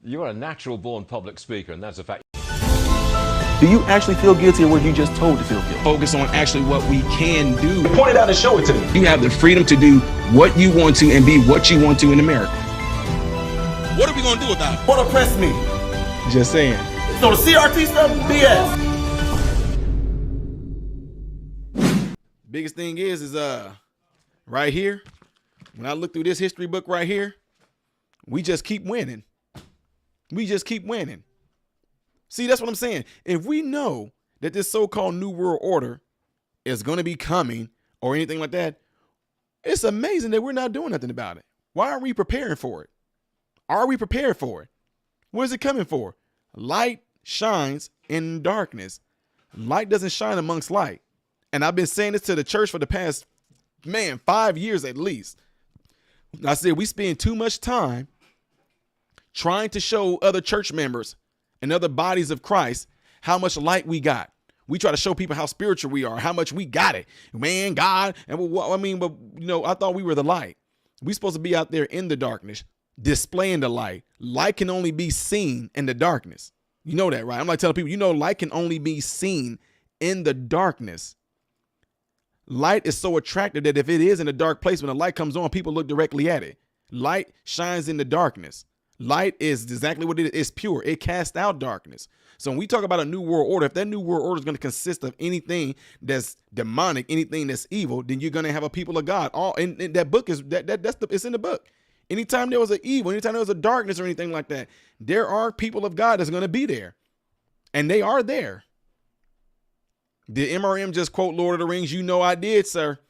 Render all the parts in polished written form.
You're a natural born public speaker, and that's a fact. Do you actually feel guilty, or were you just told to feel guilty? Focus on actually what we can do. Point it out and show it to me. You have the freedom to do what you want to and be what you want to in America. What are we going to do about it? What oppressed me? Just saying. So the CRT stuff, BS. Biggest thing is right here, when I look through this history book right here, we just keep winning. We just keep winning. See, that's what I'm saying. If we know that this so-called New World Order is going to be coming or anything like that, it's amazing that we're not doing nothing about it. Why aren't we preparing for it? Are we prepared for it? What is it coming for? Light shines in darkness. Light doesn't shine amongst light. And I've been saying this to the church for the past, 5 years at least. I said we spend too much time trying to show other church members and other bodies of Christ how much light we got. We try to show people how spiritual we are, how much we got it. Man, God, and I thought we were the light. We're supposed to be out there in the darkness, displaying the light. Light can only be seen in the darkness. You know that, right? I'm like telling people, light can only be seen in the darkness. Light is so attractive that if it is in a dark place, when the light comes on, people look directly at it. Light shines in the darkness. Light is exactly what it is. It's pure. It casts out darkness. So when we talk about a new world order, if that new world order is going to consist of anything that's demonic, anything that's evil, then you're going to have a people of God. All and that book is it's in the book. Anytime there was an evil, anytime there was a darkness or anything like that, there are people of God that's going to be there, and they are there. Did MRM just quote Lord of the Rings? You know I did, sir.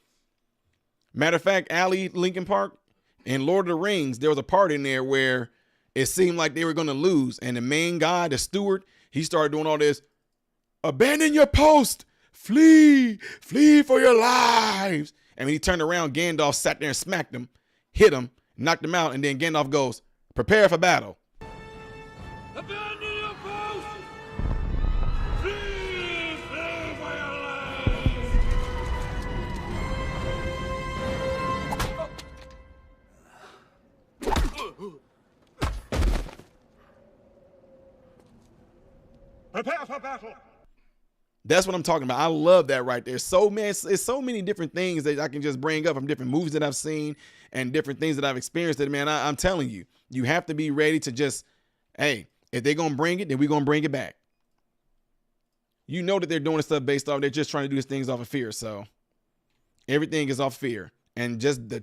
Matter of fact, Alley Lincoln Park in Lord of the Rings, there was a part in there where it seemed like they were going to lose. And the main guy, the steward, he started doing all this. Abandon your post. Flee for your lives. And when he turned around, Gandalf sat there and smacked him, hit him, knocked him out. And then Gandalf goes, prepare for battle. Abandon your post. Flee for your lives. Prepare for battle. That's what I'm talking about. I love that right there. So, man, it's so many different things that I can just bring up from different movies that I've seen and different things that I've experienced. That, man, I'm telling you, you have to be ready to just, hey, if they're going to bring it, then we're going to bring it back. You know that they're doing this stuff based off, they're just trying to do these things off of fear. So everything is off fear. And just the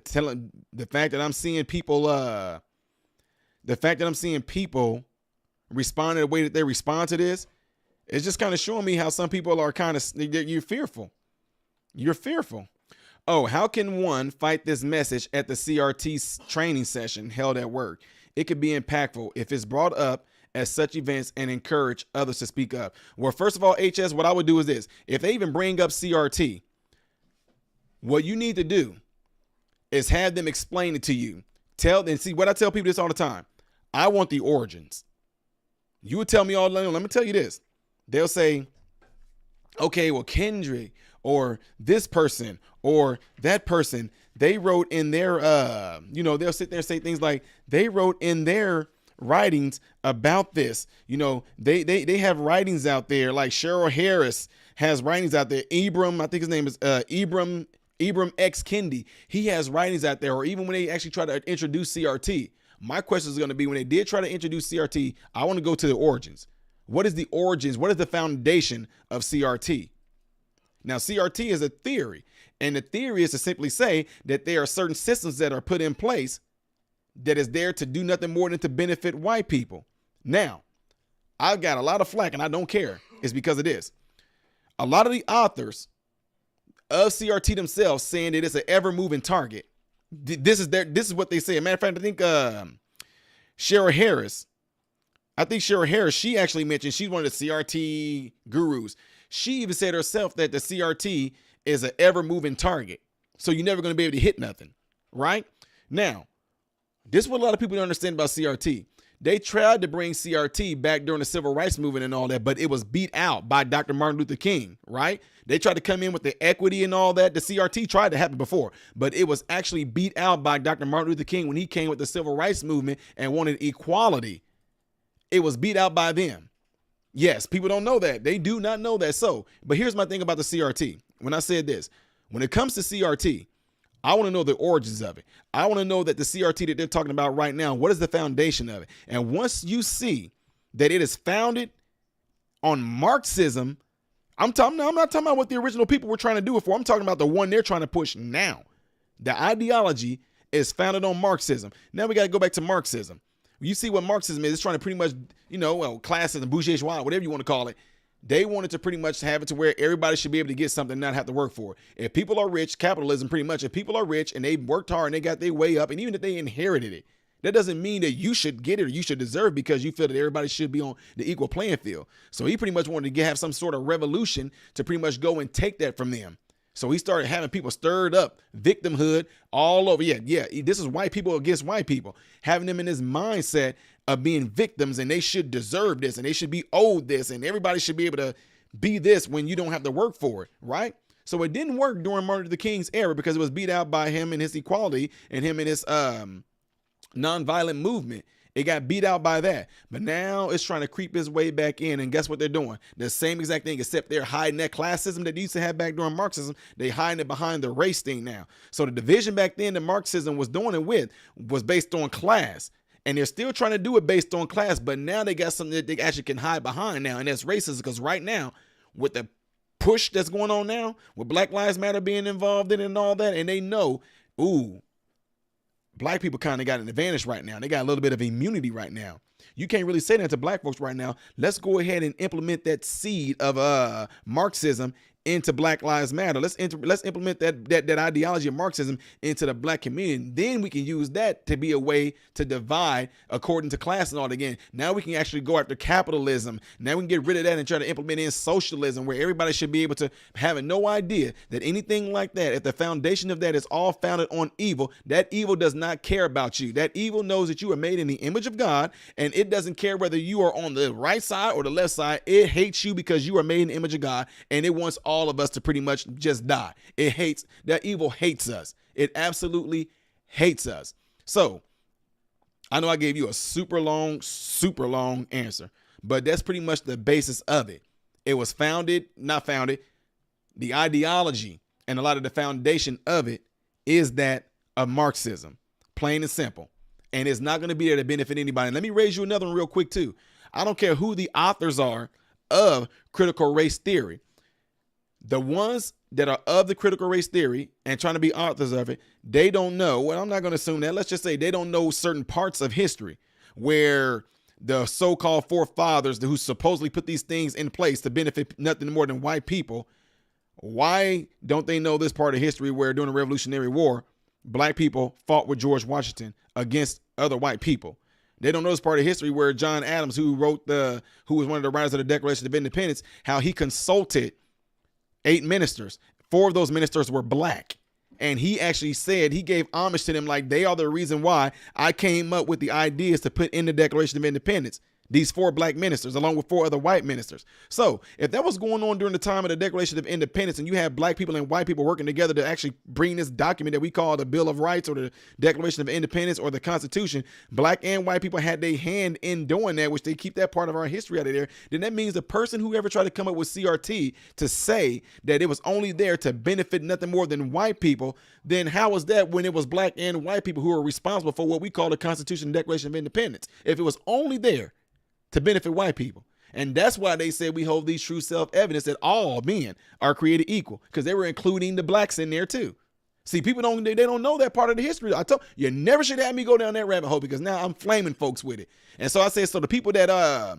fact that I'm seeing people, respond in the way that they respond to this, it's just kind of showing me how some people are you're fearful. You're fearful. Oh, how can one fight this message at the CRT training session held at work? It could be impactful if it's brought up at such events and encourage others to speak up. Well, first of all, HS, what I would do is this. If they even bring up CRT, what you need to do is have them explain it to you. See what I tell people this all the time. I want the origins. You would tell me all along, let me tell you this. They'll say, okay, well, Kendrick or this person or that person, they wrote in their, they'll sit there and say things like they wrote in their writings about this. They have writings out there like Cheryl Harris has writings out there. Ibram, I think his name is Ibram X. Kendi. He has writings out there. Or even when they actually try to introduce CRT. My question is going to be when they did try to introduce CRT, I want to go to the origins. What is the origins? What is the foundation of CRT? Now, CRT is a theory, and the theory is to simply say that there are certain systems that are put in place that is there to do nothing more than to benefit white people. Now, I've got a lot of flack, and I don't care. It's because of this. A lot of the authors of CRT themselves saying that it's an ever-moving target. This is what they say. As a matter of fact, I think Cheryl Harris, she actually mentioned she's one of the CRT gurus. She even said herself that the CRT is an ever-moving target. So you're never going to be able to hit nothing, right? Now, this is what a lot of people don't understand about CRT. They tried to bring CRT back during the civil rights movement and all that, but it was beat out by Dr. Martin Luther King, right? They tried to come in with the equity and all that. The CRT tried to happen before, but it was actually beat out by Dr. Martin Luther King when he came with the civil rights movement and wanted equality. It was beat out by them. Yes, people don't know that. They do not know that. So, but here's my thing about the CRT. When I said this, when it comes to CRT, I want to know the origins of it. I want to know that the CRT that they're talking about right now, what is the foundation of it? And once you see that it is founded on Marxism, I'm not talking about what the original people were trying to do it for. I'm talking about the one they're trying to push now. The ideology is founded on Marxism. Now we got to go back to Marxism. You see what Marxism is. It's trying to pretty much, classism, bourgeoisie, whatever you want to call it. They wanted to pretty much have it to where everybody should be able to get something and not have to work for it. If people are rich, capitalism pretty much, if people are rich and they worked hard and they got their way up, and even if they inherited it, that doesn't mean that you should get it or you should deserve because you feel that everybody should be on the equal playing field. So he pretty much wanted to have some sort of revolution to pretty much go and take that from them. So he started having people stirred up, victimhood all over. Yeah. This is white people against white people, having them in this mindset of being victims and they should deserve this and they should be owed this and everybody should be able to be this when you don't have to work for it, right? So it didn't work during Martin Luther King's era because it was beat out by him and his equality and him and his nonviolent movement. It got beat out by that. But now it's trying to creep its way back in. And guess what they're doing? The same exact thing, except they're hiding that classism that they used to have back during Marxism. They hiding it behind the race thing now. So the division back then that Marxism was doing it with was based on class. And they're still trying to do it based on class. But now they got something that they actually can hide behind now. And that's racism. Because right now, with the push that's going on now, with Black Lives Matter being involved in it and all that, and they know, black people kind of got an advantage right now. They got a little bit of immunity right now. You can't really say that to black folks right now. Let's go ahead and implement that seed of Marxism into Black Lives Matter. Let's implement that ideology of Marxism into the black community. Then we can use that to be a way to divide according to class and all that. Again, now we can actually go after capitalism. Now we can get rid of that and try to implement in socialism, where everybody should be able to have no idea that anything like that, if the foundation of that is all founded on evil, that evil does not care about you. That evil knows that you are made in the image of God, and it doesn't care whether you are on the right side or the left side. It hates you because you are made in the image of God, and it wants all of us to pretty much just die. It hates, that evil hates us. It absolutely hates us. So I know I gave you a super long answer, but that's pretty much the basis of it. It was not founded. The ideology and a lot of the foundation of it is that of Marxism, plain and simple. And it's not going to be there to benefit anybody. And let me raise you another one real quick too. I don't care who the authors are of critical race theory. The ones that are of the critical race theory and trying to be authors of it, they don't know. Well, I'm not going to assume that. Let's just say they don't know certain parts of history where the so-called forefathers who supposedly put these things in place to benefit nothing more than white people. Why don't they know this part of history where during the Revolutionary War, black people fought with George Washington against other white people? They don't know this part of history where John Adams, who was one of the writers of the Declaration of Independence, how he consulted 8 ministers. 4 of those ministers were black. And he actually said, he gave homage to them, like they are the reason why I came up with the ideas to put in the Declaration of Independence. These 4 black ministers, along with 4 other white ministers. So if that was going on during the time of the Declaration of Independence and you have black people and white people working together to actually bring this document that we call the Bill of Rights or the Declaration of Independence or the Constitution, black and white people had their hand in doing that, which they keep that part of our history out of there, then that means the person who ever tried to come up with CRT to say that it was only there to benefit nothing more than white people, then how was that when it was black and white people who were responsible for what we call the Constitution and Declaration of Independence? If it was only there to benefit white people. And that's why they said we hold these true self-evidence that all men are created equal, because they were including the blacks in there too. See, people don't know that part of the history. I told you never should have me go down that rabbit hole, because now I'm flaming folks with it. And so I said, so the people that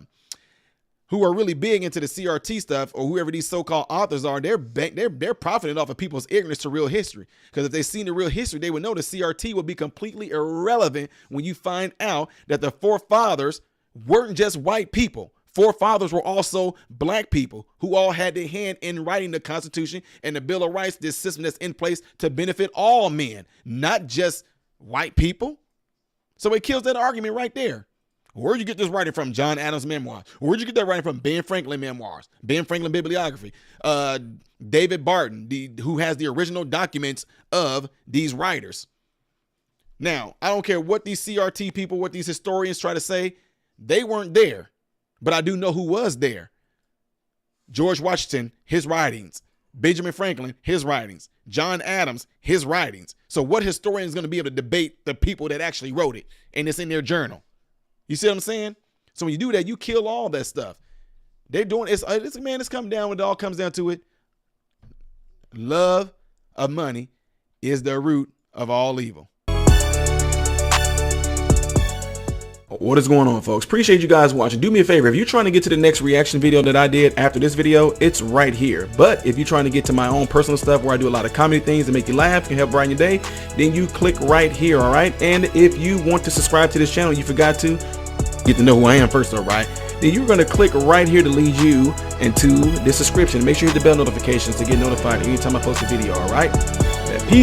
who are really big into the CRT stuff, or whoever these so-called authors are, they're profiting off of people's ignorance to real history. Because if they seen the real history, they would know the CRT would be completely irrelevant when you find out that the forefathers weren't just white people. Forefathers were also black people who all had their hand in writing the Constitution and the Bill of Rights, this system that's in place to benefit all men, not just white people. So it kills that argument right there. Where'd you get this writing from? John Adams' memoirs. Where'd you get that writing from? Ben Franklin memoirs, Ben Franklin bibliography, David Barton, who has the original documents of these writers. Now, I don't care what these CRT people, what these historians try to say. They weren't there, but I do know who was there. George Washington, his writings. Benjamin Franklin, his writings. John Adams, his writings. So what historian is going to be able to debate the people that actually wrote it? And it's in their journal. You see what I'm saying? So when you do that, you kill all that stuff. They're doing it's man, it's coming down when it all comes down to it. Love of money is the root of all evil. What is going on, folks? Appreciate you guys watching. Do me a favor, if you're trying to get to the next reaction video that I did after this video, it's right here. But if you're trying to get to my own personal stuff where I do a lot of comedy things that make you laugh, can help brighten your day, then you click right here, all right? And if you want to subscribe to this channel, you forgot to get to know who I am first, all right? Then you're going to click right here to lead you into the subscription. Make sure you hit the bell notifications to get notified anytime I post a video, all right? Peace.